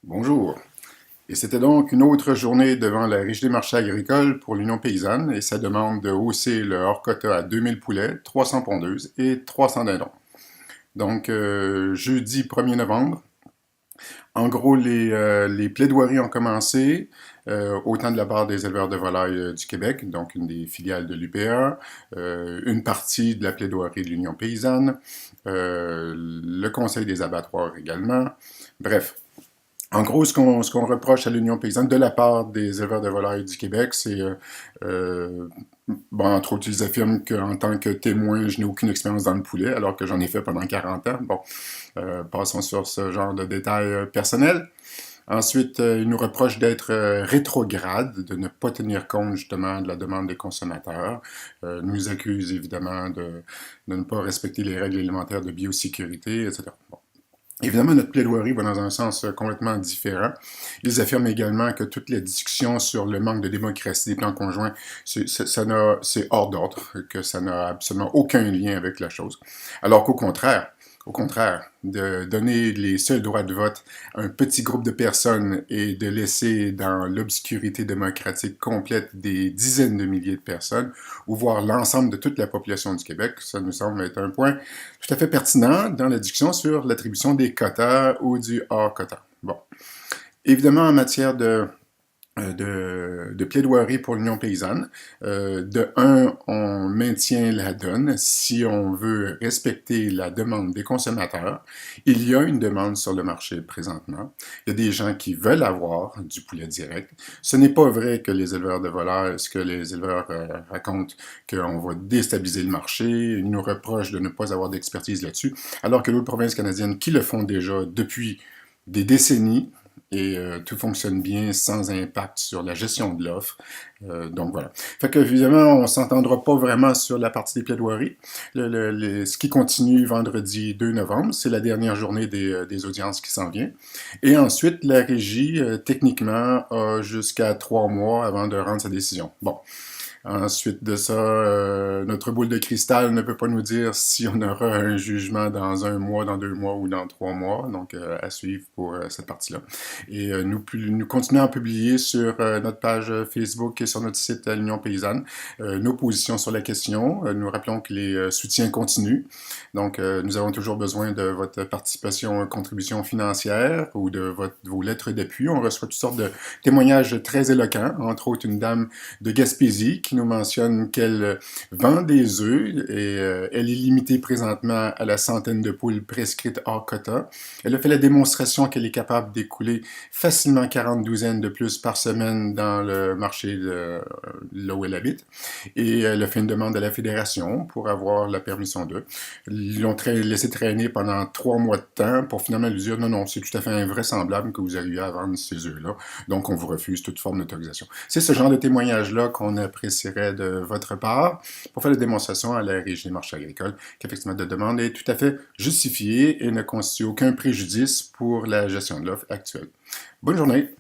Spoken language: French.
Bonjour. Et c'était donc une autre journée devant la Régie des marchés agricoles pour l'Union paysanne et sa demande de hausser le hors-quota à 2000 poulets, 300 pondeuses et 300 dindons. Donc, jeudi 1er novembre, en gros, les plaidoiries ont commencé, autant de la part des éleveurs de volailles du Québec, donc une des filiales de l'UPA, une partie de la plaidoirie de l'Union paysanne, le Conseil des abattoirs également. Bref, en gros, ce qu'on reproche à l'Union paysanne de la part des éleveurs de volailles du Québec, c'est, euh, bon, entre autres, ils affirment qu'en tant que témoin, je n'ai aucune expérience dans le poulet, alors que j'en ai fait pendant 40 ans. Bon, passons sur ce genre de détails personnels. Ensuite, ils nous reprochent d'être rétrograde, de ne pas tenir compte justement de la demande des consommateurs. Nous accusent évidemment de ne pas respecter les règles élémentaires de biosécurité, etc. Bon. Évidemment, notre plaidoirie va dans un sens complètement différent. Ils affirment également que toutes les discussions sur le manque de démocratie des plans conjoints, c'est hors d'ordre, que ça n'a absolument aucun lien avec la chose. Alors qu'au contraire, de donner les seuls droits de vote à un petit groupe de personnes et de laisser dans l'obscurité démocratique complète des dizaines de milliers de personnes, ou voir l'ensemble de toute la population du Québec, ça nous semble être un point tout à fait pertinent dans la discussion sur l'attribution des quotas ou du hors-quota. Bon. Évidemment, en matière de plaidoirie pour l'Union paysanne. De un, on maintient la donne si on veut respecter la demande des consommateurs. Il y a une demande sur le marché présentement. Il y a des gens qui veulent avoir du poulet direct. Ce n'est pas vrai que les éleveurs de volailles, ce que les éleveurs racontent, qu'on va déstabiliser le marché. Ils nous reprochent de ne pas avoir d'expertise là-dessus, alors que d'autres provinces canadiennes qui le font déjà depuis des décennies, et tout fonctionne bien sans impact sur la gestion de l'offre. Donc voilà. Fait que évidemment, on s'entendra pas vraiment sur la partie des plaidoiries. Ce qui continue vendredi 2 novembre, c'est la dernière journée des audiences qui s'en vient. Et ensuite, la régie, techniquement, a jusqu'à 3 mois avant de rendre sa décision. Bon. Ensuite de ça, notre boule de cristal ne peut pas nous dire si on aura un jugement dans 1 mois, dans 2 mois ou dans 3 mois. Donc, à suivre pour cette partie-là. Et nous continuons à publier sur notre page Facebook et sur notre site l'Union paysanne nos positions sur la question. Nous rappelons que les soutiens continuent. Donc, nous avons toujours besoin de votre participation, contribution financière ou de vos lettres d'appui. On reçoit toutes sortes de témoignages très éloquents, entre autres une dame de Gaspésie qui nous mentionne qu'elle vend des œufs et elle est limitée présentement à la centaine de poules prescrites hors quota. Elle a fait la démonstration qu'elle est capable d'écouler facilement 40 douzaines de plus par semaine dans le marché là où elle habite. Et elle a fait une demande à la fédération pour avoir la permission d'eux. Ils l'ont laissé traîner pendant 3 mois de temps pour finalement lui dire non, non, c'est tout à fait invraisemblable que vous arriviez à vendre ces œufs-là. Donc, on vous refuse toute forme d'autorisation. C'est ce genre de témoignage-là qu'on apprécierait de votre part pour faire la démonstration à la Régie des marchés agricoles qu'effectivement de demande est tout à fait justifiée et ne constitue aucun préjudice pour la gestion de l'offre actuelle. Bonne journée!